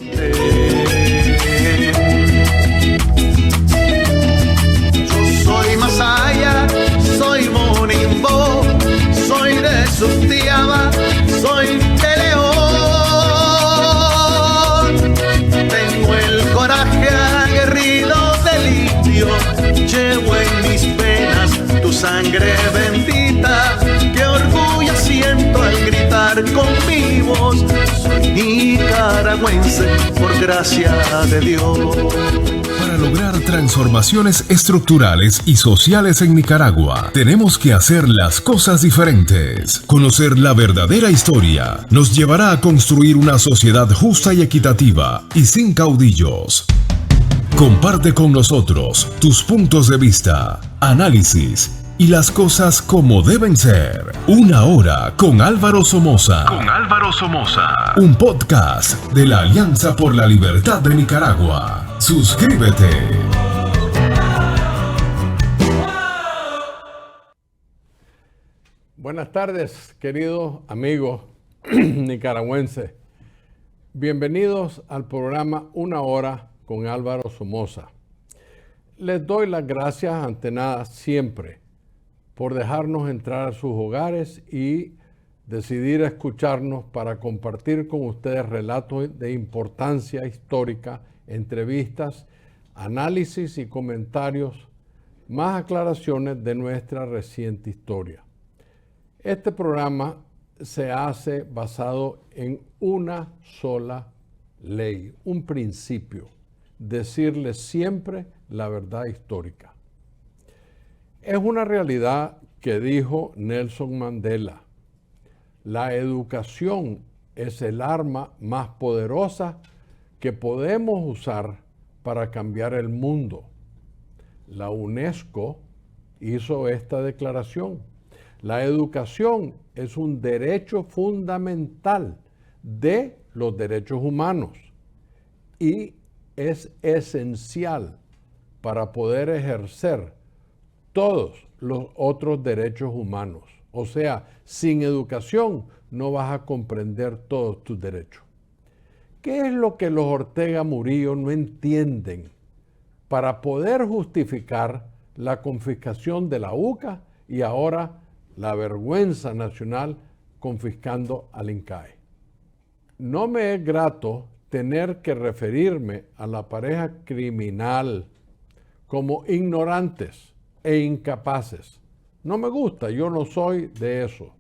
Yo soy Masaya, soy Monimbo, soy de Sutiaba, soy de León. Tengo el coraje aguerrido del indio, llevo en mis penas tu sangre bendita. Qué orgullo siento al gritar con mi voz, soy nicaragüense por gracia de Dios. Para lograr transformaciones estructurales y sociales en Nicaragua, tenemos que hacer las cosas diferentes. Conocer la verdadera historia nos llevará a construir una sociedad justa y equitativa y sin caudillos. Comparte con nosotros tus puntos de vista, análisis y las cosas como deben ser. Una hora con Álvaro Somoza. Un podcast de la Alianza por la Libertad de Nicaragua. Suscríbete. Buenas tardes, queridos amigos nicaragüenses. Bienvenidos al programa Una Hora con Álvaro Somoza. Les doy las gracias ante nada siempre por dejarnos entrar a sus hogares y decidir escucharnos para compartir con ustedes relatos de importancia histórica, entrevistas, análisis y comentarios, más aclaraciones de nuestra reciente historia. Este programa se hace basado en una sola ley, un principio: decirles siempre la verdad histórica. Es una realidad que dijo Nelson Mandela: la educación es el arma más poderosa que podemos usar para cambiar el mundo. La UNESCO hizo esta declaración: la educación es un derecho fundamental de los derechos humanos y es esencial para poder ejercer todos los otros derechos humanos. O sea, sin educación no vas a comprender todos tus derechos. ¿Qué es lo que los Ortega Murillo no entienden para poder justificar la confiscación de la UCA y ahora la vergüenza nacional confiscando al INCAE? No me es grato tener que referirme a la pareja criminal como ignorantes e incapaces. No me gusta, yo no soy de eso.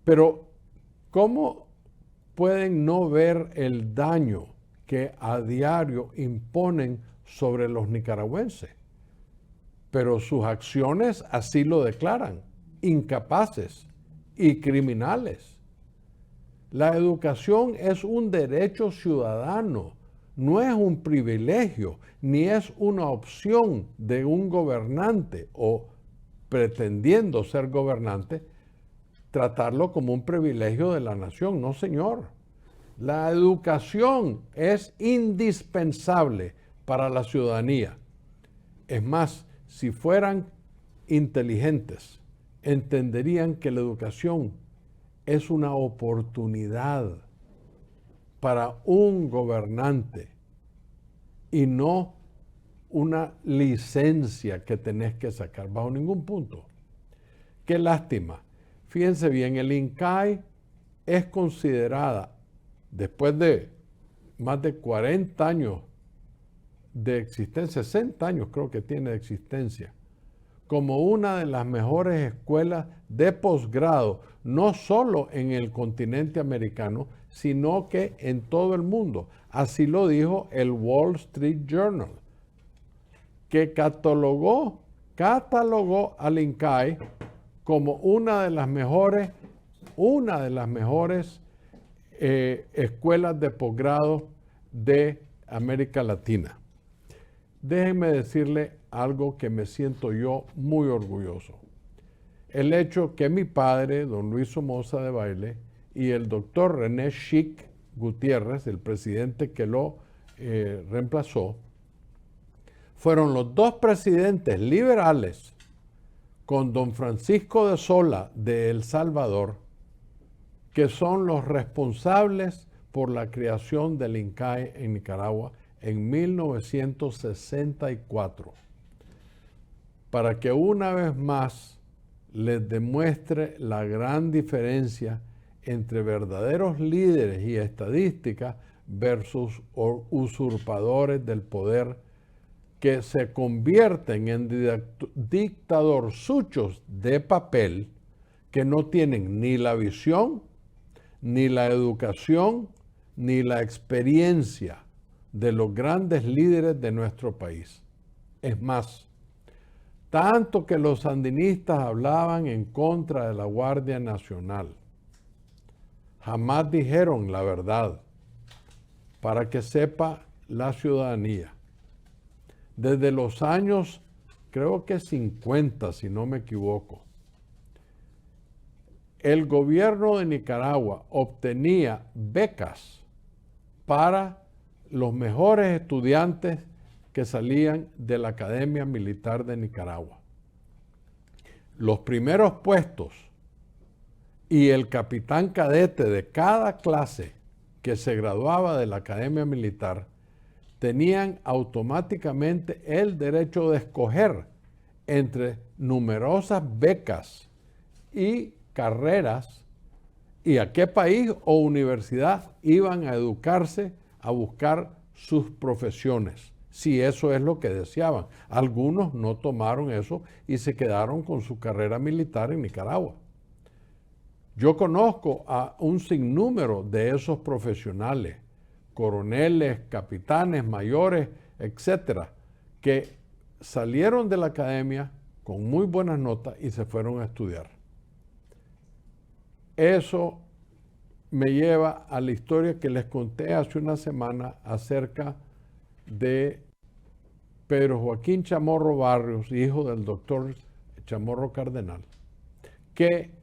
Pero, ¿cómo pueden no ver el daño que a diario imponen sobre los nicaragüenses? Pero sus acciones así lo declaran: incapaces y criminales. La educación es un derecho ciudadano, no es un privilegio, ni es una opción de un gobernante o pretendiendo ser gobernante, tratarlo como un privilegio de la nación. No, señor. La educación es indispensable para la ciudadanía. Es más, si fueran inteligentes, entenderían que la educación es una oportunidad para un gobernante y no una licencia que tenés que sacar bajo ningún punto. Qué lástima. Fíjense bien, el INCAE es considerada, después de más de 40 años de existencia, 60 años creo que tiene de existencia, como una de las mejores escuelas de posgrado, no solo en el continente americano, sino que en todo el mundo. Así lo dijo el Wall Street Journal, que catalogó al INCAE como una de las mejores escuelas de posgrado de América Latina. Déjenme decirle algo que me siento yo muy orgulloso. El hecho que mi padre, don Luis Somoza de Baile, y el doctor René Schick Gutiérrez, el presidente que lo reemplazó, fueron los dos presidentes liberales con don Francisco de Sola de El Salvador, que son los responsables por la creación del INCAE en Nicaragua en 1964, para que una vez más les demuestre la gran diferencia entre verdaderos líderes y estadísticas versus usurpadores del poder que se convierten en dictadorzuchos de papel que no tienen ni la visión, ni la educación, ni la experiencia de los grandes líderes de nuestro país. Es más, tanto que los sandinistas hablaban en contra de la Guardia Nacional. Jamás dijeron la verdad, para que sepa la ciudadanía. Desde los años, creo que 50, si no me equivoco, el gobierno de Nicaragua obtenía becas para los mejores estudiantes que salían de la Academia Militar de Nicaragua. Los primeros puestos y el capitán cadete de cada clase que se graduaba de la Academia Militar tenían automáticamente el derecho de escoger entre numerosas becas y carreras y a qué país o universidad iban a educarse a buscar sus profesiones, si eso es lo que deseaban. Algunos no tomaron eso y se quedaron con su carrera militar en Nicaragua. Yo conozco a un sinnúmero de esos profesionales, coroneles, capitanes, mayores, etcétera, que salieron de la academia con muy buenas notas y se fueron a estudiar. Eso me lleva a la historia que les conté hace una semana acerca de Pedro Joaquín Chamorro Barrios, hijo del doctor Chamorro Cardenal, que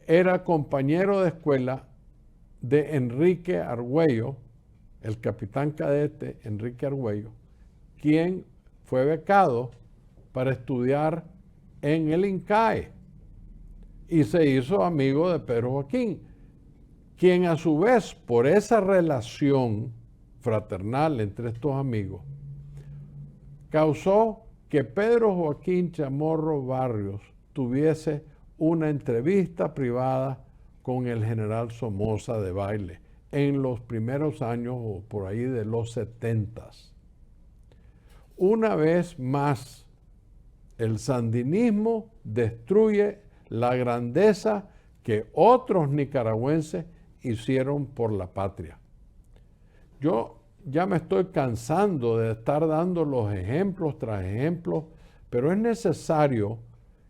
era compañero de escuela de Enrique Argüello, el capitán cadete Enrique Argüello, quien fue becado para estudiar en el INCAE y se hizo amigo de Pedro Joaquín, quien a su vez, por esa relación fraternal entre estos amigos, causó que Pedro Joaquín Chamorro Barrios tuviese una entrevista privada con el general Somoza Debayle en los primeros años o por ahí de los 70s. Una vez más, el sandinismo destruye la grandeza que otros nicaragüenses hicieron por la patria. Yo ya me estoy cansando de estar dando los ejemplos tras ejemplos, pero es necesario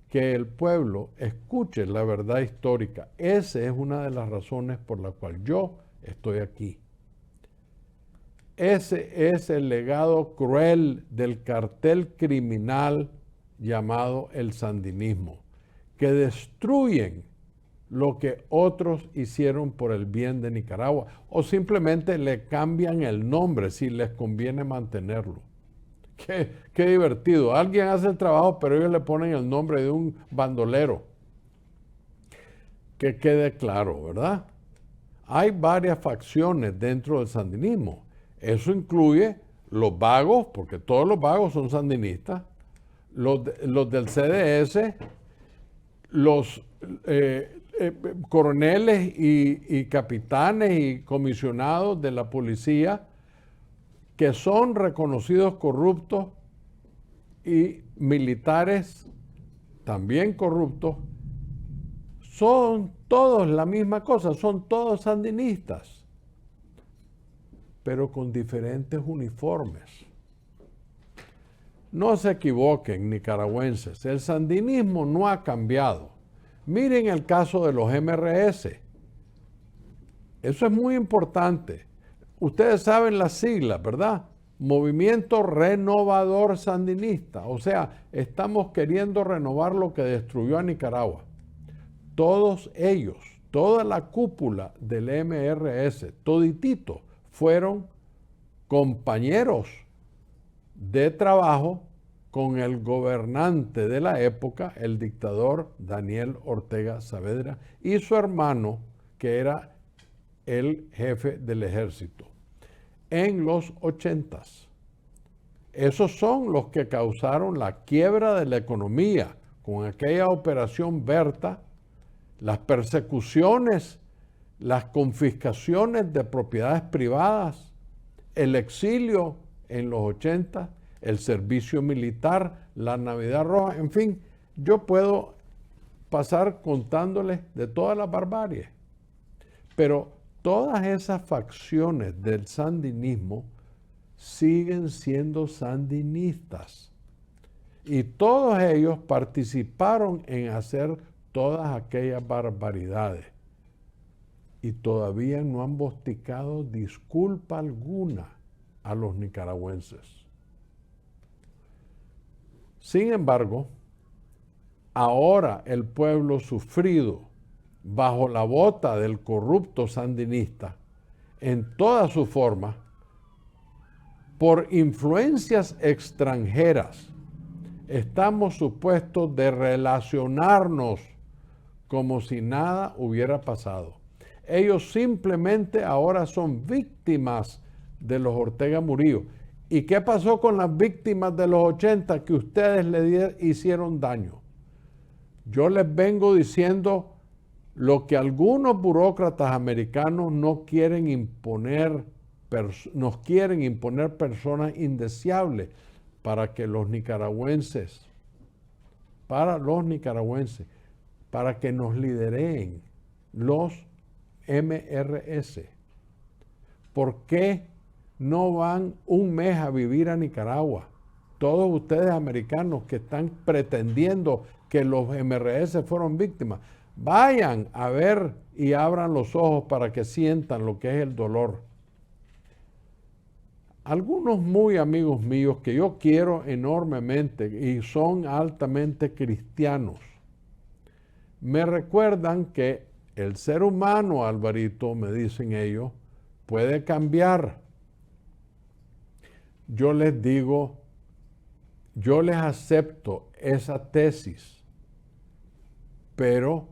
que el pueblo escuche la verdad histórica. Esa es una de las razones por la cual yo estoy aquí. Ese es el legado cruel del cartel criminal llamado el sandinismo, que destruyen lo que otros hicieron por el bien de Nicaragua o simplemente le cambian el nombre si les conviene mantenerlo. Qué divertido. Alguien hace el trabajo, pero ellos le ponen el nombre de un bandolero. Que quede claro, ¿verdad? Hay varias facciones dentro del sandinismo. Eso incluye los vagos, porque todos los vagos son sandinistas, los del CDS, los coroneles y capitanes y comisionados de la policía que son reconocidos corruptos y militares también corruptos, son todos la misma cosa, son todos sandinistas, pero con diferentes uniformes. No se equivoquen, nicaragüenses, el sandinismo no ha cambiado. Miren el caso de los MRS. Eso es muy importante. Ustedes saben las siglas, ¿verdad? Movimiento Renovador Sandinista. O sea, estamos queriendo renovar lo que destruyó a Nicaragua. Todos ellos, toda la cúpula del MRS, toditito, fueron compañeros de trabajo con el gobernante de la época, el dictador Daniel Ortega Saavedra, y su hermano, que era el jefe del ejército en los 80s. Esos son los que causaron la quiebra de la economía con aquella operación Berta, las persecuciones, las confiscaciones de propiedades privadas, el exilio en los 80, el servicio militar, la Navidad Roja, en fin, yo puedo pasar contándoles de toda la barbarie. Pero todas esas facciones del sandinismo siguen siendo sandinistas. Y todos ellos participaron en hacer todas aquellas barbaridades. Y todavía no han bosticado disculpa alguna a los nicaragüenses. Sin embargo, ahora el pueblo sufrido bajo la bota del corrupto sandinista, en toda su forma, por influencias extranjeras, estamos supuestos de relacionarnos como si nada hubiera pasado. Ellos simplemente ahora son víctimas de los Ortega Murillo. ¿Y qué pasó con las víctimas de los 80 que ustedes le hicieron daño? Yo les vengo diciendo lo que algunos burócratas americanos nos quieren imponer personas indeseables para los nicaragüenses, para que nos lideren los MRS. ¿Por qué no van un mes a vivir a Nicaragua? Todos ustedes americanos que están pretendiendo que los MRS fueron víctimas, vayan a ver y abran los ojos para que sientan lo que es el dolor. Algunos muy amigos míos que yo quiero enormemente y son altamente cristianos, me recuerdan que el ser humano, Alvarito, me dicen ellos, puede cambiar. Yo les digo, yo les acepto esa tesis, pero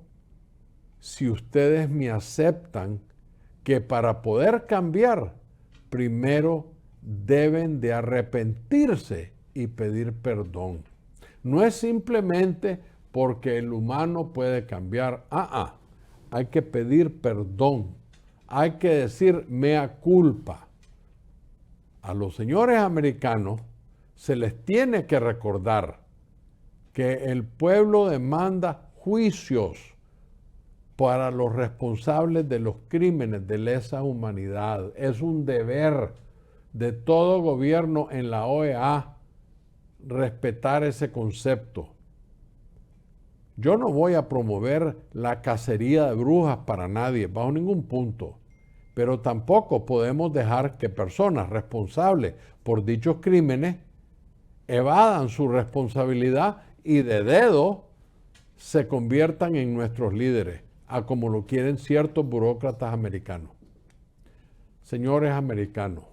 si ustedes me aceptan que para poder cambiar, primero deben de arrepentirse y pedir perdón. No es simplemente porque el humano puede cambiar. Hay que pedir perdón. Hay que decir mea culpa. A los señores americanos se les tiene que recordar que el pueblo demanda juicios para los responsables de los crímenes de lesa humanidad. Es un deber de todo gobierno en la OEA respetar ese concepto. Yo no voy a promover la cacería de brujas para nadie, bajo ningún punto, pero tampoco podemos dejar que personas responsables por dichos crímenes evadan su responsabilidad y de dedo se conviertan en nuestros líderes, a como lo quieren ciertos burócratas americanos. Señores americanos,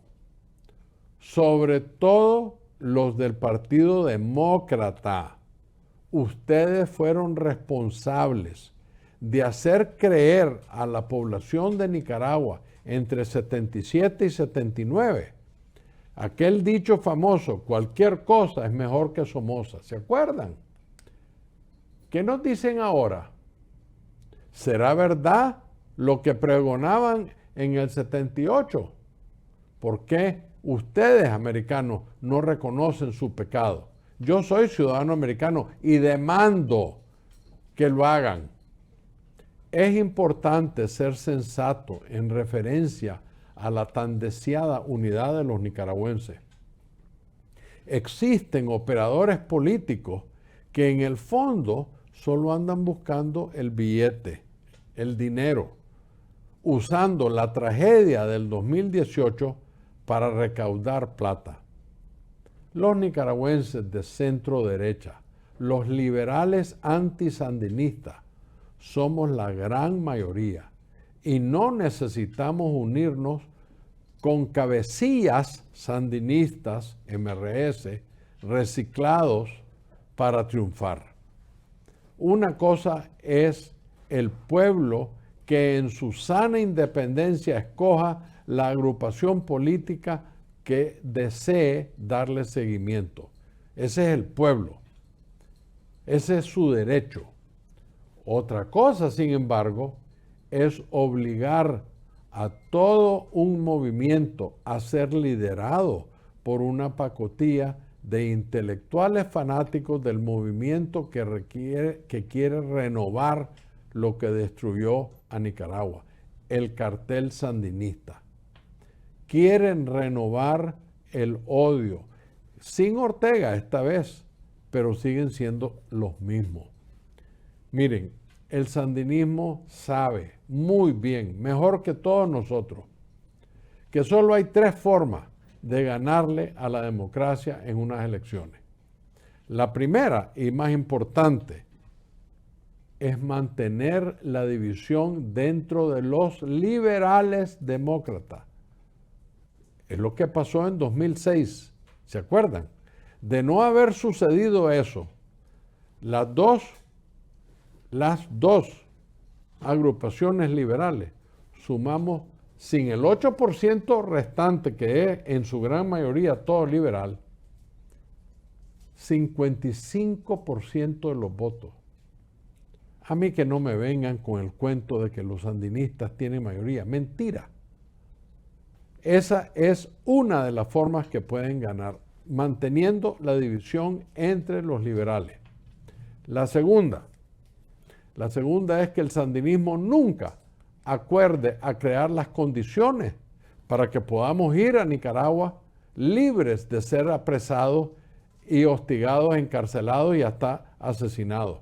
sobre todo los del Partido Demócrata, ustedes fueron responsables de hacer creer a la población de Nicaragua entre 77 y 79 aquel dicho famoso, cualquier cosa es mejor que Somoza. ¿Se acuerdan? ¿Qué nos dicen ahora? ¿Será verdad lo que pregonaban en el 78? ¿Por qué ustedes, americanos, no reconocen su pecado? Yo soy ciudadano americano y demando que lo hagan. Es importante ser sensato en referencia a la tan deseada unidad de los nicaragüenses. Existen operadores políticos que en el fondo solo andan buscando el billete, el dinero, usando la tragedia del 2018 para recaudar plata. Los nicaragüenses de centro derecha, los liberales antisandinistas, somos la gran mayoría y no necesitamos unirnos con cabecillas sandinistas, MRS, reciclados para triunfar. Una cosa es el pueblo que en su sana independencia escoja la agrupación política que desee darle seguimiento. Ese es el pueblo. Ese es su derecho. Otra cosa, sin embargo, es obligar a todo un movimiento a ser liderado por una pacotilla de intelectuales fanáticos del movimiento que quiere renovar lo que destruyó a Nicaragua, el cartel sandinista. Quieren renovar el odio, sin Ortega esta vez, pero siguen siendo los mismos. Miren, el sandinismo sabe muy bien, mejor que todos nosotros, que solo hay 3 formas de ganarle a la democracia en unas elecciones. La primera y más importante es mantener la división dentro de los liberales demócratas. Es lo que pasó en 2006, ¿se acuerdan? De no haber sucedido eso, las dos agrupaciones liberales sumamos, sin el 8% restante, que es en su gran mayoría todo liberal, 55% de los votos. A mí que no me vengan con el cuento de que los sandinistas tienen mayoría. Mentira. Esa es una de las formas que pueden ganar, manteniendo la división entre los liberales. La segunda es que el sandinismo nunca acuerde a crear las condiciones para que podamos ir a Nicaragua libres de ser apresados y hostigados, encarcelados y hasta asesinados,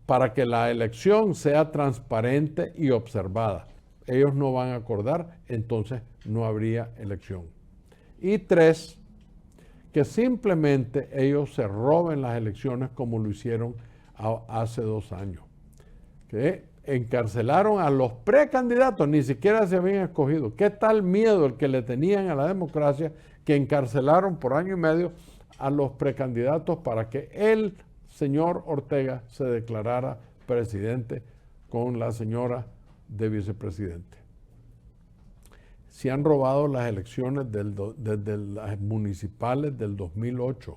para que la elección sea transparente y observada. Ellos no van a acordar, entonces no habría elección. Y 3, que simplemente ellos se roben las elecciones como lo hicieron hace 2 años. Que encarcelaron a los precandidatos, ni siquiera se habían escogido. ¿Qué tal miedo el que le tenían a la democracia que encarcelaron por año y medio a los precandidatos para que el señor Ortega se declarara presidente con la señora de vicepresidente? Se han robado las elecciones desde las municipales del 2008.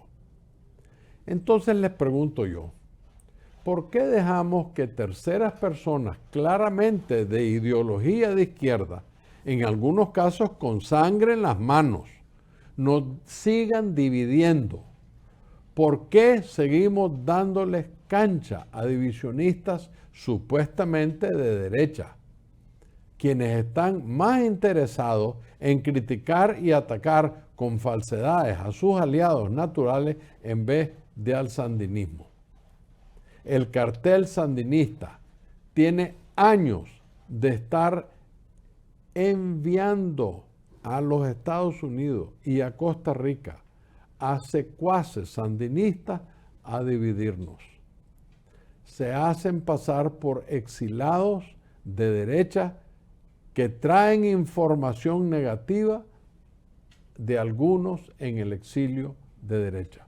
Entonces les pregunto yo, ¿por qué dejamos que terceras personas claramente de ideología de izquierda, en algunos casos con sangre en las manos, nos sigan dividiendo? ¿Por qué seguimos dándoles cancha a divisionistas supuestamente de derecha, quienes están más interesados en criticar y atacar con falsedades a sus aliados naturales en vez de al sandinismo? El cartel sandinista tiene años de estar enviando a los Estados Unidos y a Costa Rica a secuaces sandinistas a dividirnos. Se hacen pasar por exilados de derecha que traen información negativa de algunos en el exilio de derecha.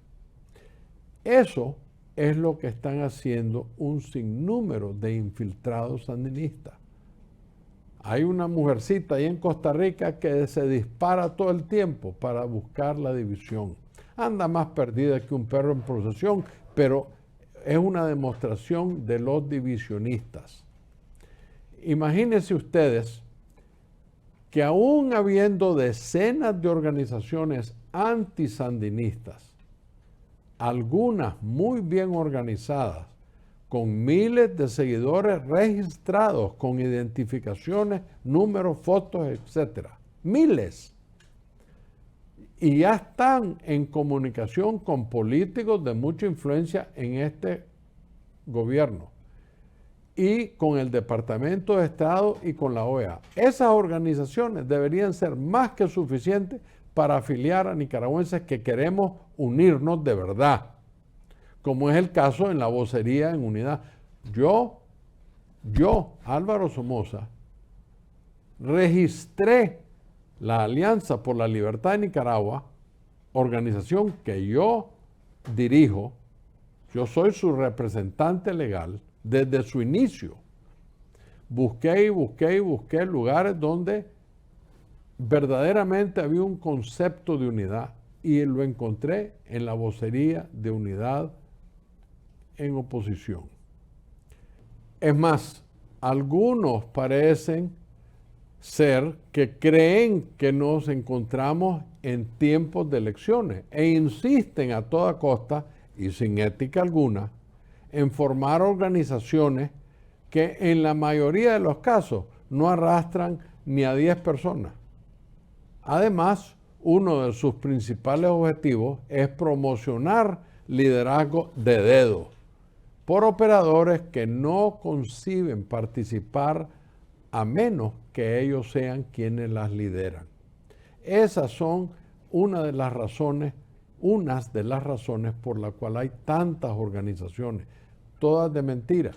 Eso es lo que están haciendo un sinnúmero de infiltrados sandinistas. Hay una mujercita ahí en Costa Rica que se dispara todo el tiempo para buscar la división. Anda más perdida que un perro en procesión, pero es una demostración de los divisionistas. Imagínense ustedes que aún habiendo decenas de organizaciones antisandinistas, algunas muy bien organizadas, con miles de seguidores registrados, con identificaciones, números, fotos, etc. Miles. Y ya están en comunicación con políticos de mucha influencia en este gobierno y con el Departamento de Estado y con la OEA. Esas organizaciones deberían ser más que suficientes para afiliar a nicaragüenses que queremos unirnos de verdad, como es el caso en la vocería en unidad. Yo, Álvaro Somoza, registré la Alianza por la Libertad de Nicaragua, organización que yo dirijo. Yo soy su representante legal desde su inicio. busqué y busqué y busqué lugares donde verdaderamente había un concepto de unidad y lo encontré en la vocería de unidad en oposición. Es más, algunos parecen ser que creen que nos encontramos en tiempos de elecciones e insisten a toda costa y sin ética alguna en formar organizaciones que en la mayoría de los casos no arrastran ni a 10 personas. Además, uno de sus principales objetivos es promocionar liderazgo de dedo por operadores que no conciben participar a menos que ellos sean quienes las lideran. Esas son unas de las razones por las cuales hay tantas organizaciones, todas de mentira.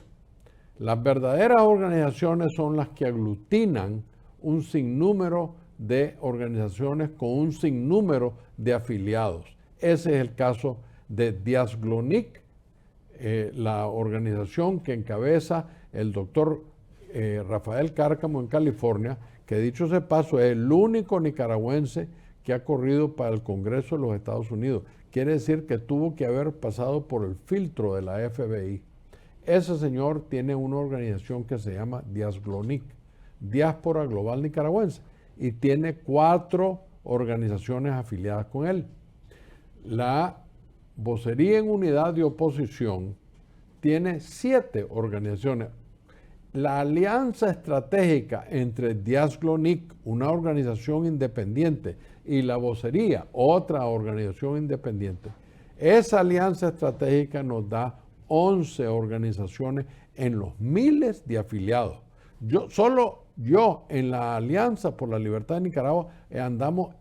Las verdaderas organizaciones son las que aglutinan un sinnúmero de organizaciones con un sinnúmero de afiliados. Ese es el caso de Diaz-Glonik, la organización que encabeza el doctor Rafael Cárcamo en California, que dicho sea de paso es el único nicaragüense que ha corrido para el Congreso de los Estados Unidos. Quiere decir que tuvo que haber pasado por el filtro de la FBI. Ese señor tiene una organización que se llama Diaz-Glonik, Diáspora Global Nicaragüense, y tiene 4 organizaciones afiliadas con él. La Vocería en Unidad de Oposición tiene 7 organizaciones. La alianza estratégica entre Diaz-Glonik, una organización independiente, y la Vocería, otra organización independiente, esa alianza estratégica nos da 11 organizaciones en los miles de afiliados. Solo yo en la Alianza por la Libertad de Nicaragua andamos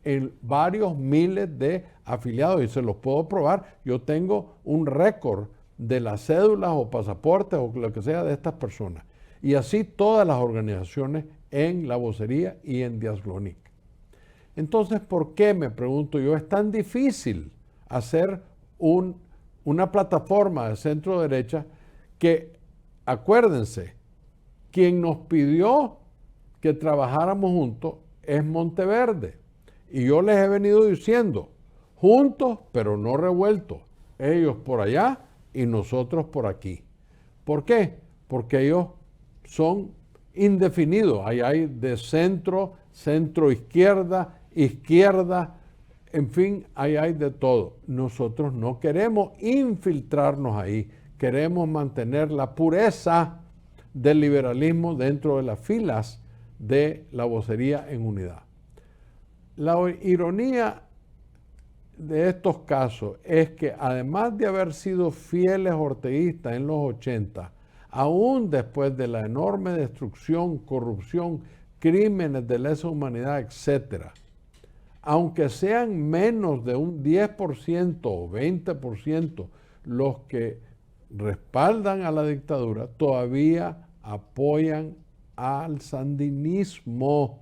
en varios miles de afiliados y se los puedo probar. Yo tengo un récord de las cédulas o pasaportes o lo que sea de estas personas. Y así todas las organizaciones en la vocería y en Diaz-Glonik. Entonces, ¿por qué, me pregunto yo, es tan difícil hacer una plataforma de centro derecha que, acuérdense, quien nos pidió que trabajáramos juntos es Monteverde? Y yo les he venido diciendo, juntos pero no revueltos, ellos por allá y nosotros por aquí. ¿Por qué? Porque ellos son indefinidos. Ahí hay de centro, centro izquierda, izquierda, en fin, ahí hay de todo. Nosotros no queremos infiltrarnos ahí, queremos mantener la pureza del liberalismo dentro de las filas de la vocería en unidad. La ironía de estos casos es que además de haber sido fieles orteguistas en los 80, aún después de la enorme destrucción, corrupción, crímenes de lesa humanidad, etc., aunque sean menos de un 10% o 20% los que respaldan a la dictadura, todavía apoyan al sandinismo,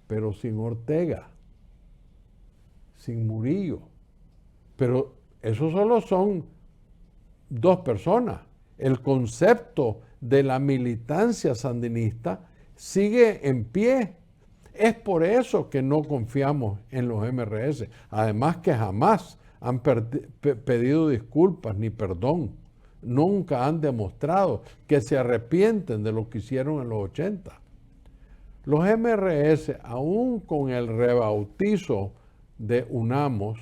pero sin Ortega, sin Murillo. Pero eso solo son 2 personas. El concepto de la militancia sandinista sigue en pie. Es por eso que no confiamos en los MRS. Además que jamás han pedido disculpas ni perdón. Nunca han demostrado que se arrepienten de lo que hicieron en los 80. Los MRS, aún con el rebautizo de UNAMOS,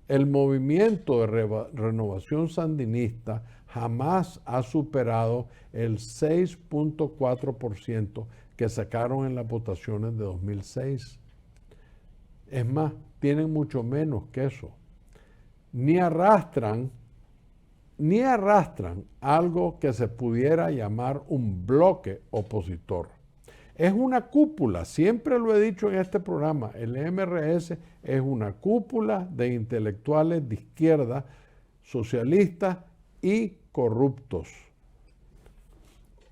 el movimiento de renovación sandinista jamás ha superado el 6.4% que sacaron en las votaciones de 2006. Es más, tienen mucho menos que eso. Ni arrastran algo que se pudiera llamar un bloque opositor. Es una cúpula, siempre lo he dicho en este programa, el MRS es una cúpula de intelectuales de izquierda, socialistas y corruptos.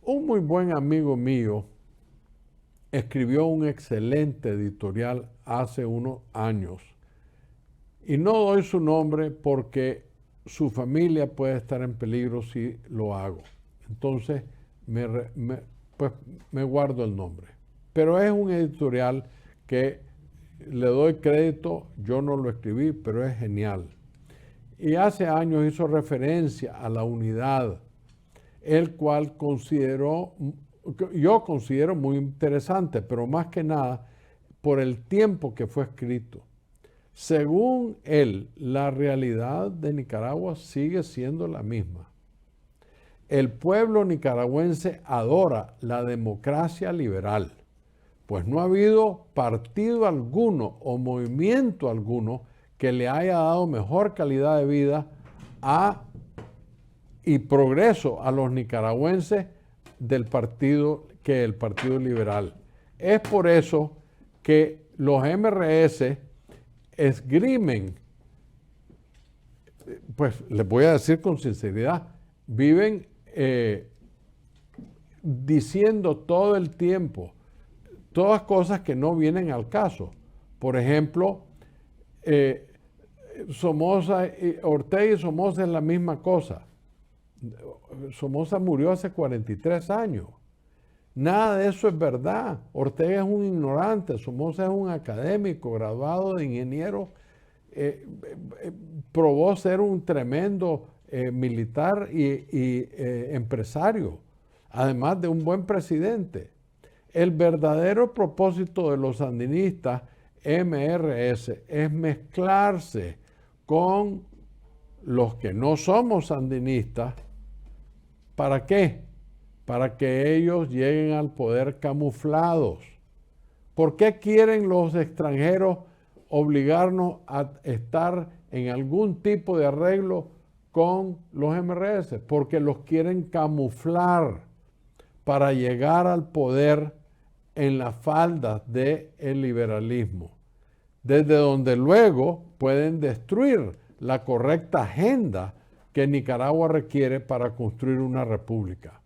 Un muy buen amigo mío escribió un excelente editorial hace unos años y no doy su nombre porque su familia puede estar en peligro si lo hago. Entonces, pues me guardo el nombre. Pero es un editorial que le doy crédito, yo no lo escribí, pero es genial. Y hace años hizo referencia a la unidad, el cual yo considero muy interesante, pero más que nada por el tiempo que fue escrito. Según él, la realidad de Nicaragua sigue siendo la misma. El pueblo nicaragüense adora la democracia liberal, pues no ha habido partido alguno o movimiento alguno que le haya dado mejor calidad de vida y progreso a los nicaragüenses que el Partido Liberal. Es por eso que los MRS esgrimen, pues les voy a decir con sinceridad, viven diciendo todo el tiempo todas cosas que no vienen al caso. Por ejemplo, Ortega y Somoza es la misma cosa. Somoza murió hace 43 años. Nada de eso es verdad. Ortega es un ignorante, Somoza es un académico, graduado de ingeniero, probó ser un tremendo militar y empresario, además de un buen presidente. El verdadero propósito de los sandinistas MRS es mezclarse con los que no somos sandinistas. ¿Para qué? Para que ellos lleguen al poder camuflados. ¿Por qué quieren los extranjeros obligarnos a estar en algún tipo de arreglo con los MRS? Porque los quieren camuflar para llegar al poder en las faldas del liberalismo, desde donde luego pueden destruir la correcta agenda que Nicaragua requiere para construir una república.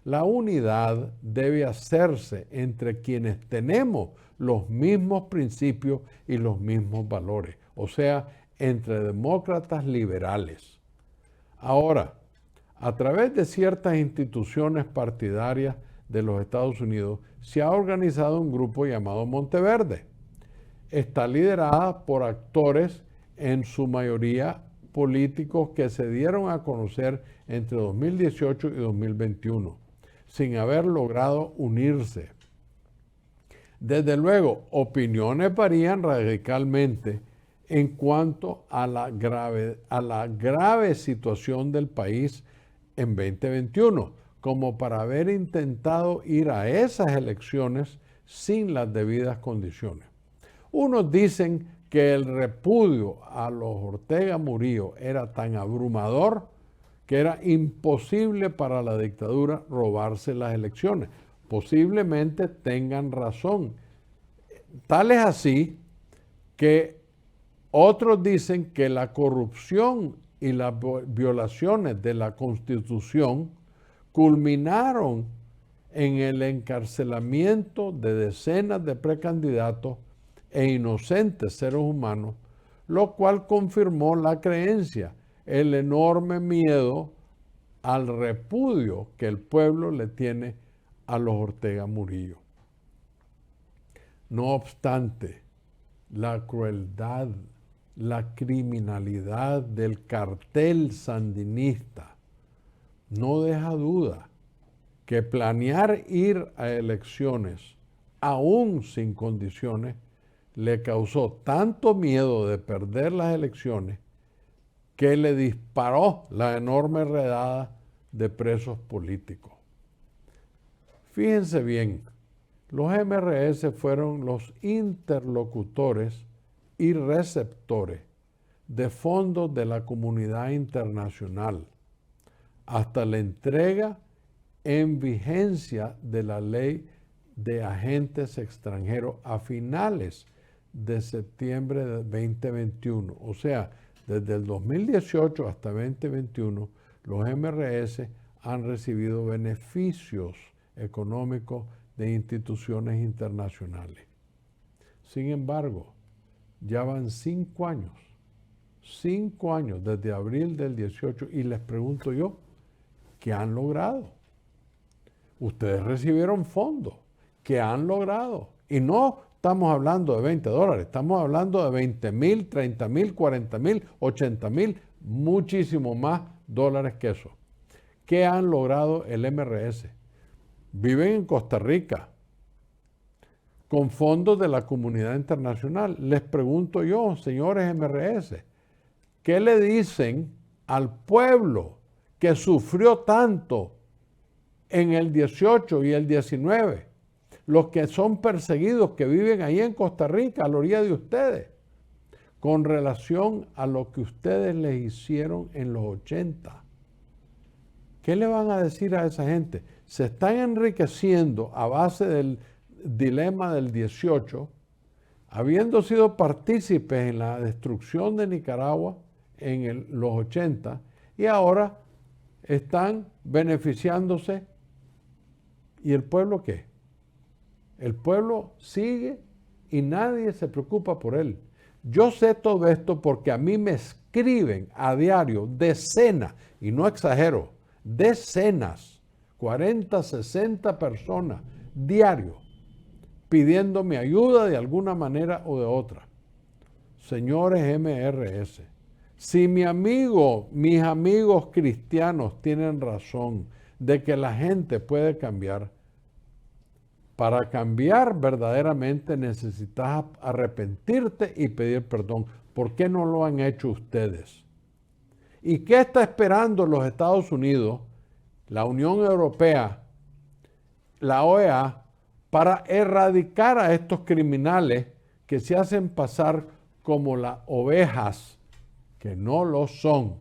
La unidad debe hacerse entre quienes tenemos los mismos principios y los mismos valores, o sea, entre demócratas liberales. Ahora, a través de ciertas instituciones partidarias de los Estados Unidos, se ha organizado un grupo llamado Monteverde. Está liderada por actores, en su mayoría políticos, que se dieron a conocer entre 2018 y 2021, sin haber logrado unirse. Desde luego, opiniones varían radicalmente en cuanto a la grave situación del país en 2021, como para haber intentado ir a esas elecciones sin las debidas condiciones. Unos dicen que el repudio a los Ortega Murillo era tan abrumador que era imposible para la dictadura robarse las elecciones. Posiblemente tengan razón. Tal es así que otros dicen que la corrupción y las violaciones de la Constitución culminaron en el encarcelamiento de decenas de precandidatos e inocentes seres humanos, lo cual confirmó la creencia, el enorme miedo al repudio que el pueblo le tiene a los Ortega Murillo. No obstante, la crueldad, la criminalidad del cartel sandinista no deja duda que planear ir a elecciones aún sin condiciones le causó tanto miedo de perder las elecciones que le disparó la enorme redada de presos políticos. Fíjense bien, los MRS fueron los interlocutores y receptores de fondos de la comunidad internacional hasta la entrega en vigencia de la ley de agentes extranjeros a finales de septiembre de 2021. O sea, desde el 2018 hasta 2021, los MRS han recibido beneficios económicos de instituciones internacionales. Sin embargo, ya van 5 años desde abril del 18, y les pregunto yo, ¿qué han logrado? Ustedes recibieron fondos que han logrado. Y no estamos hablando de $20, estamos hablando de 20,000, 30,000, 40,000, 80,000, muchísimo más dólares que eso. ¿Qué han logrado el MRS? Viven en Costa Rica con fondos de la comunidad internacional. Les pregunto yo, señores MRS, ¿qué le dicen al pueblo que sufrió tanto en el 18 y el 19? Los que son perseguidos, que viven ahí en Costa Rica, a la orilla de ustedes, con relación a lo que ustedes les hicieron en los 80. ¿Qué le van a decir a esa gente? Se están enriqueciendo a base del dilema del 18, habiendo sido partícipes en la destrucción de Nicaragua en los 80, y ahora están beneficiándose. ¿Y el pueblo qué? El pueblo sigue y nadie se preocupa por él. Yo sé todo esto porque a mí me escriben a diario decenas, y no exagero, decenas, 40, 60 personas diario, pidiéndome ayuda de alguna manera o de otra. Señores MRS, si mis amigos cristianos tienen razón de que la gente puede cambiar, para cambiar verdaderamente necesitas arrepentirte y pedir perdón. ¿Por qué no lo han hecho ustedes? ¿Y qué está esperando los Estados Unidos, la Unión Europea, la OEA, para erradicar a estos criminales que se hacen pasar como las ovejas, que no lo son?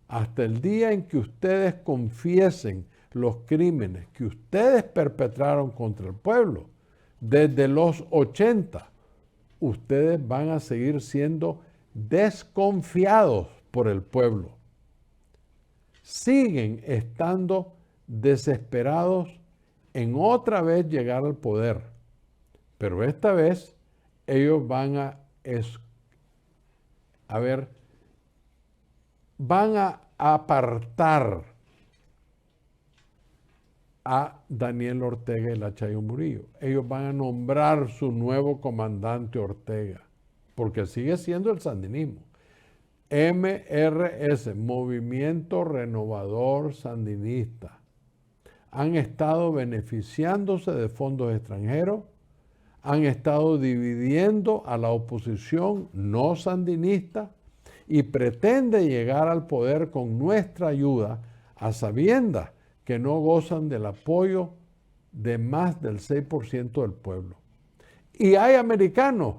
Hasta el día en que ustedes confiesen los crímenes que ustedes perpetraron contra el pueblo, desde los 80, ustedes van a seguir siendo desconfiados por el pueblo. Siguen estando desesperados en otra vez llegar al poder, pero esta vez ellos van a apartar a Daniel Ortega y Lachayo Murillo. Ellos van a nombrar su nuevo comandante Ortega, porque sigue siendo el sandinismo. MRS, Movimiento Renovador Sandinista, han estado beneficiándose de fondos extranjeros, han estado dividiendo a la oposición no sandinista y pretende llegar al poder con nuestra ayuda, a sabiendas que no gozan del apoyo de más del 6% del pueblo. Y hay americanos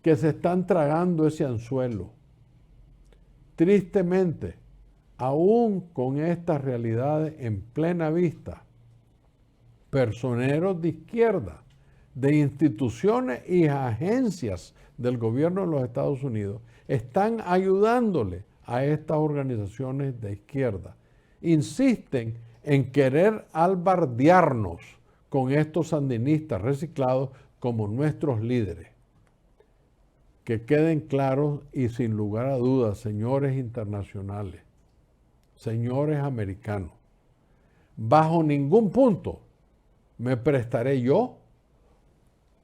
que se están tragando ese anzuelo. Tristemente, aún con estas realidades en plena vista, personeros de izquierda, de instituciones y agencias del gobierno de los Estados Unidos, están ayudándole a estas organizaciones de izquierda. Insisten en querer albardearnos con estos sandinistas reciclados como nuestros líderes. Que queden claros y sin lugar a dudas, señores internacionales, señores americanos, bajo ningún punto me prestaré yo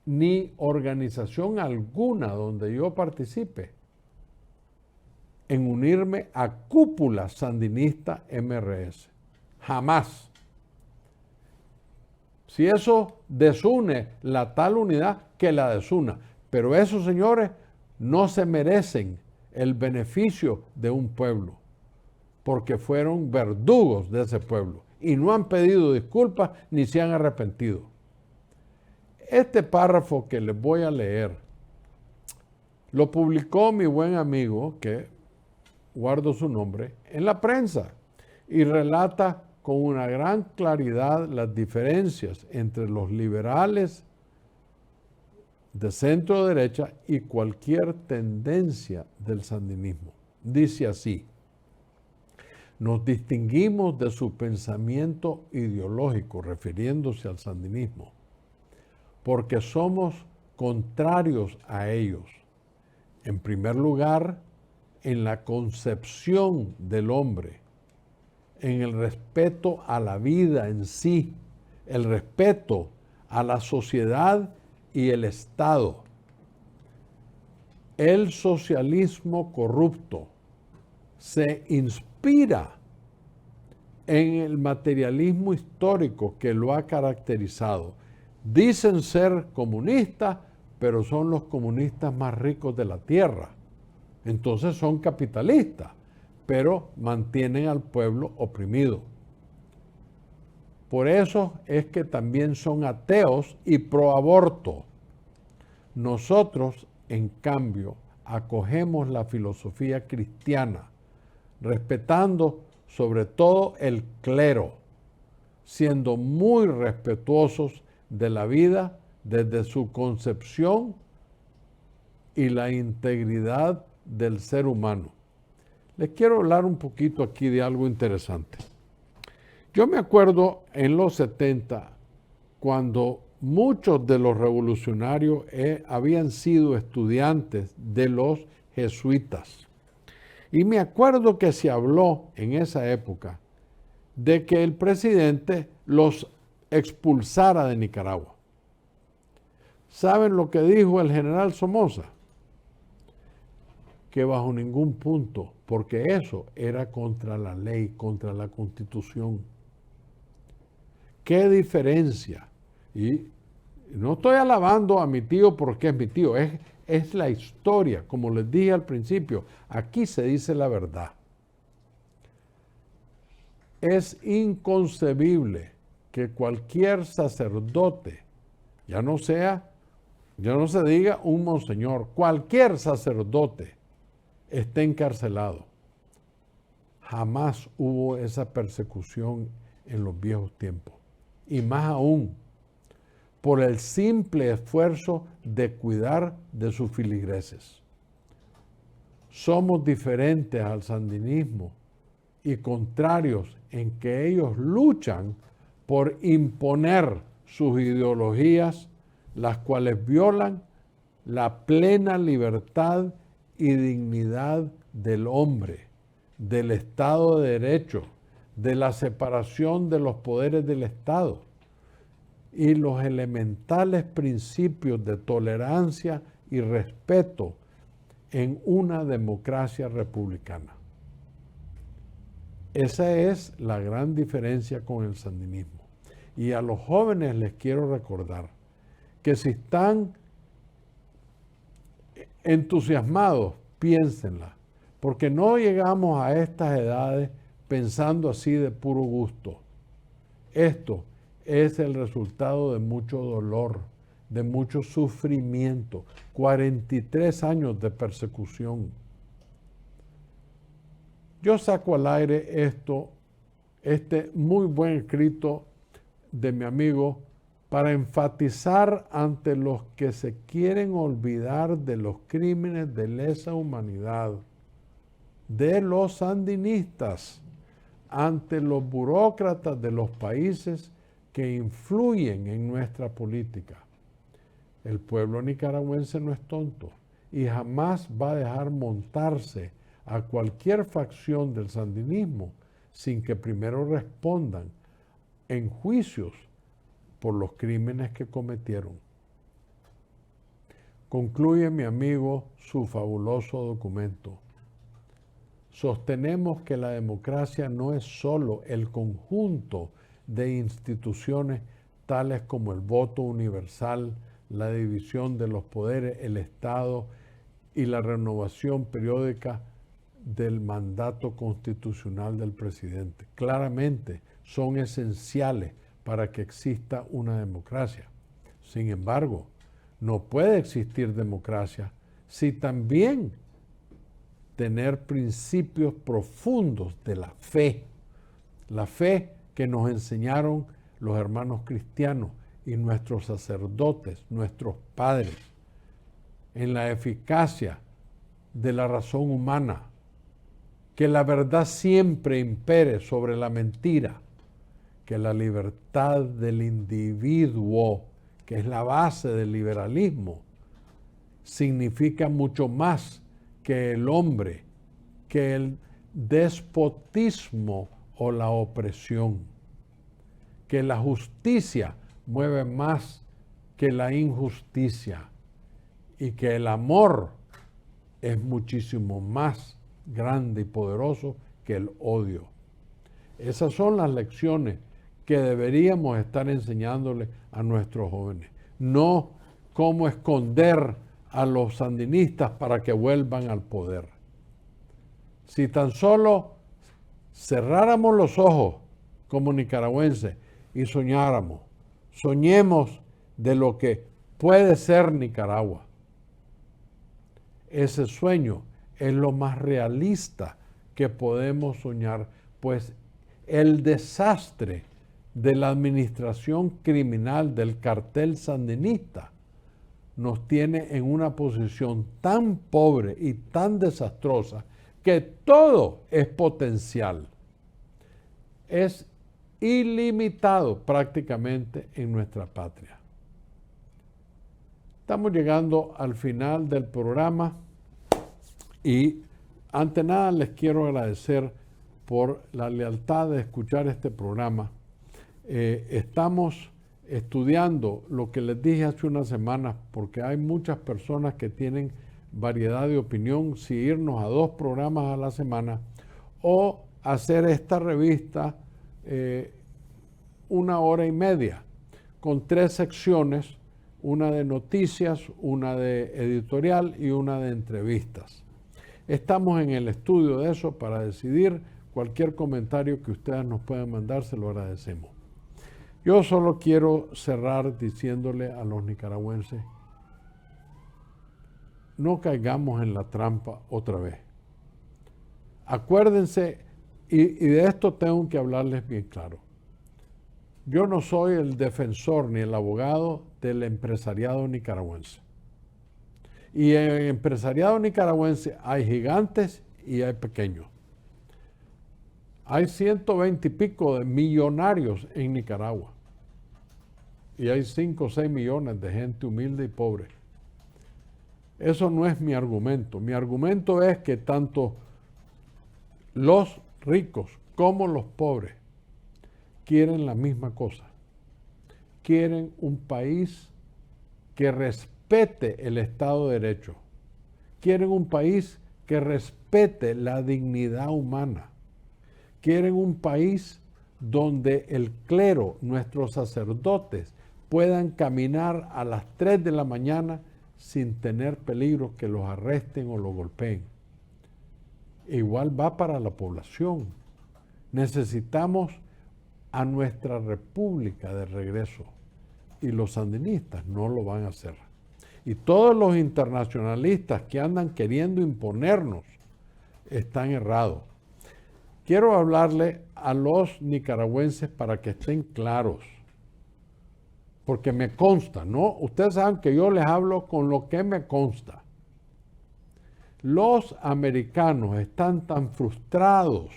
ni organización alguna donde yo participe en unirme a cúpula sandinista MRS. Jamás. Si eso desune la tal unidad, que la desuna. Pero esos señores no se merecen el beneficio de un pueblo, porque fueron verdugos de ese pueblo y no han pedido disculpas ni se han arrepentido. Este párrafo que les voy a leer lo publicó mi buen amigo, que guardo su nombre, en la prensa, y relata con una gran claridad las diferencias entre los liberales de centro derecha y cualquier tendencia del sandinismo. Dice así: nos distinguimos de su pensamiento ideológico, refiriéndose al sandinismo, porque somos contrarios a ellos. En primer lugar, en la concepción del hombre. en el respeto a la vida en sí, el respeto a la sociedad y el Estado. El socialismo corrupto se inspira en el materialismo histórico que lo ha caracterizado. Dicen ser comunistas, pero son los comunistas más ricos de la tierra. Entonces son capitalistas, pero mantienen al pueblo oprimido. Por eso es que también son ateos y pro aborto. Nosotros, en cambio, acogemos la filosofía cristiana, respetando sobre todo el clero, siendo muy respetuosos de la vida desde su concepción y la integridad del ser humano. Les quiero hablar un poquito aquí de algo interesante. Yo me acuerdo en los 70, cuando muchos de los revolucionarios habían sido estudiantes de los jesuitas. Y me acuerdo que se habló en esa época de que el presidente los expulsara de Nicaragua. ¿Saben lo que dijo el general Somoza? Que bajo ningún punto, porque eso era contra la ley, contra la Constitución. ¿Qué diferencia? Y no estoy alabando a mi tío porque es mi tío, es la historia, como les dije al principio, aquí se dice la verdad. Es inconcebible que cualquier sacerdote, ya no se diga un monseñor, cualquier sacerdote esté encarcelado. Jamás hubo esa persecución en los viejos tiempos. Y más aún, por el simple esfuerzo de cuidar de sus feligreses. Somos diferentes al sandinismo y contrarios en que ellos luchan por imponer sus ideologías, las cuales violan la plena libertad y dignidad del hombre, del Estado de Derecho, de la separación de los poderes del Estado y los elementales principios de tolerancia y respeto en una democracia republicana. Esa es la gran diferencia con el sandinismo. Y a los jóvenes les quiero recordar que si están entusiasmados, piénsenla, porque no llegamos a estas edades pensando así de puro gusto. Esto es el resultado de mucho dolor, de mucho sufrimiento, 43 años de persecución. Yo saco al aire este muy buen escrito de mi amigo para enfatizar ante los que se quieren olvidar de los crímenes de lesa humanidad, de los sandinistas, ante los burócratas de los países que influyen en nuestra política. El pueblo nicaragüense no es tonto y jamás va a dejar montarse a cualquier facción del sandinismo sin que primero respondan en juicios por los crímenes que cometieron. Concluye mi amigo su fabuloso documento. Sostenemos que la democracia no es solo el conjunto de instituciones tales como el voto universal, la división de los poderes, el Estado y la renovación periódica del mandato constitucional del presidente. Claramente son esenciales para que exista una democracia. Sin embargo, no puede existir democracia si también tener principios profundos de la fe que nos enseñaron los hermanos cristianos y nuestros sacerdotes, nuestros padres, en la eficacia de la razón humana, que la verdad siempre impere sobre la mentira, que la libertad del individuo, que es la base del liberalismo, significa mucho más que el hombre, que el despotismo o la opresión, que la justicia mueve más que la injusticia y que el amor es muchísimo más grande y poderoso que el odio. Esas son las lecciones que deberíamos estar enseñándole a nuestros jóvenes. No cómo esconder a los sandinistas para que vuelvan al poder. Si tan solo cerráramos los ojos como nicaragüenses y soñáramos, soñemos de lo que puede ser Nicaragua. Ese sueño es lo más realista que podemos soñar, pues el desastre de la administración criminal del cartel sandinista nos tiene en una posición tan pobre y tan desastrosa que todo es potencial. Es ilimitado prácticamente en nuestra patria. Estamos llegando al final del programa y ante nada les quiero agradecer por la lealtad de escuchar este programa. Estamos estudiando lo que les dije hace unas semanas porque hay muchas personas que tienen variedad de opinión, si irnos a 2 programas a la semana o hacer esta revista 1 hora y media con 3 secciones, una de noticias, una de editorial y una de entrevistas. Estamos en el estudio de eso para decidir. Cualquier comentario que ustedes nos puedan mandar, se lo agradecemos. Yo solo quiero cerrar diciéndole a los nicaragüenses, no caigamos en la trampa otra vez. Acuérdense, y de esto tengo que hablarles bien claro. Yo no soy el defensor ni el abogado del empresariado nicaragüense. Y en el empresariado nicaragüense hay gigantes y hay pequeños. Hay 120 y pico de millonarios en Nicaragua. Y hay 5 o 6 millones de gente humilde y pobre. Eso no es mi argumento. Mi argumento es que tanto los ricos como los pobres quieren la misma cosa. Quieren un país que respete el Estado de Derecho. Quieren un país que respete la dignidad humana. Quieren un país donde el clero, nuestros sacerdotes, puedan caminar a las 3 de la mañana sin tener peligro que los arresten o los golpeen. Igual va para la población. Necesitamos a nuestra república de regreso y los sandinistas no lo van a hacer. Y todos los internacionalistas que andan queriendo imponernos están errados. Quiero hablarle a los nicaragüenses para que estén claros, porque me consta, ¿no? Ustedes saben que yo les hablo con lo que me consta. Los americanos están tan frustrados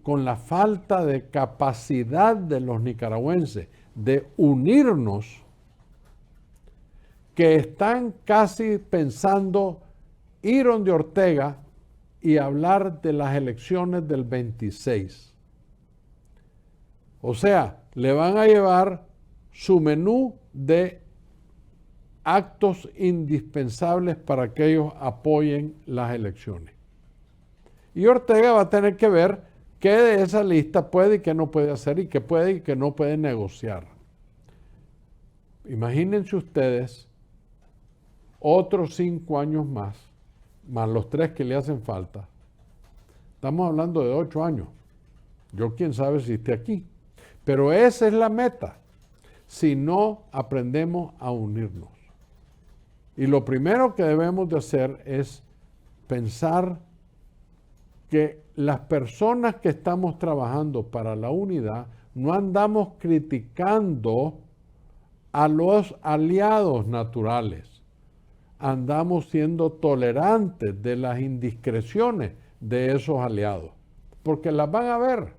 con la falta de capacidad de los nicaragüenses de unirnos, que están casi pensando ir donde Ortega y hablar de las elecciones del 26. O sea, le van a llevar su menú de actos indispensables para que ellos apoyen las elecciones. Y Ortega va a tener que ver qué de esa lista puede y qué no puede hacer y qué puede y qué no puede negociar. Imagínense ustedes otros 5 años más los 3 que le hacen falta. Estamos hablando de 8 años. Yo quién sabe si esté aquí. Pero esa es la meta. Si no aprendemos a unirnos. Y lo primero que debemos de hacer es pensar que las personas que estamos trabajando para la unidad no andamos criticando a los aliados naturales. Andamos siendo tolerantes de las indiscreciones de esos aliados, porque las van a ver.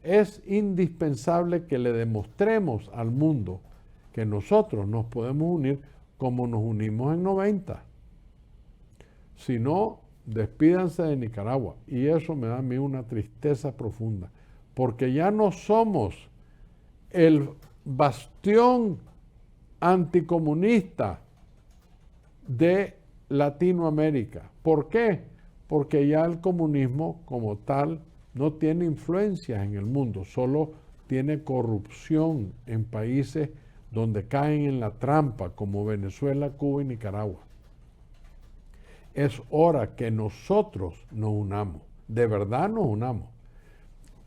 Es indispensable que le demostremos al mundo que nosotros nos podemos unir como nos unimos en 90. Si no, despídanse de Nicaragua. Y eso me da a mí una tristeza profunda, porque ya no somos el bastión anticomunista de Latinoamérica. ¿Por qué? Porque ya el comunismo como tal no tiene influencias en el mundo, solo tiene corrupción en países donde caen en la trampa, como Venezuela, Cuba y Nicaragua. Es hora que nosotros nos unamos, de verdad nos unamos.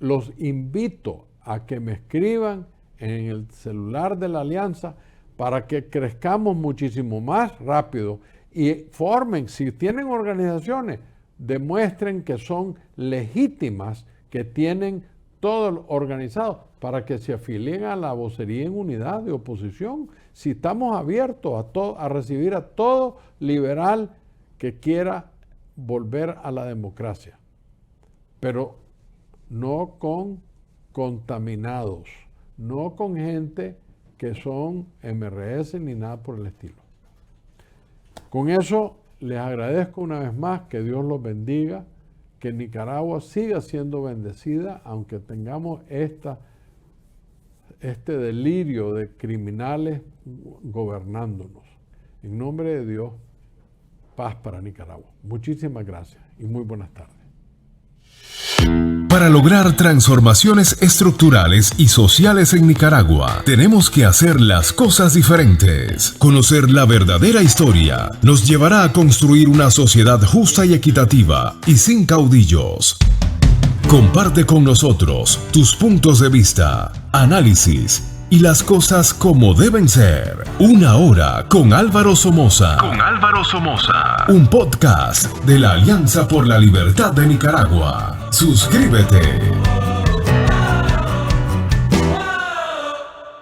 Los invito a que me escriban en el celular de la Alianza para que crezcamos muchísimo más rápido y formen, si tienen organizaciones, demuestren que son legítimas, que tienen todo organizado, para que se afilien a la vocería en unidad de oposición. Si estamos abiertos a recibir a todo liberal que quiera volver a la democracia, pero no con contaminados, no con gente que son MRS ni nada por el estilo. Con eso les agradezco una vez más, que Dios los bendiga, que Nicaragua siga siendo bendecida, aunque tengamos este delirio de criminales gobernándonos. En nombre de Dios, paz para Nicaragua. Muchísimas gracias y muy buenas tardes. Para lograr transformaciones estructurales y sociales en Nicaragua, tenemos que hacer las cosas diferentes. Conocer la verdadera historia nos llevará a construir una sociedad justa y equitativa y sin caudillos. Comparte con nosotros tus puntos de vista, análisis y las cosas como deben ser. Una hora con Álvaro Somoza. Un podcast de la Alianza por la Libertad de Nicaragua. Suscríbete.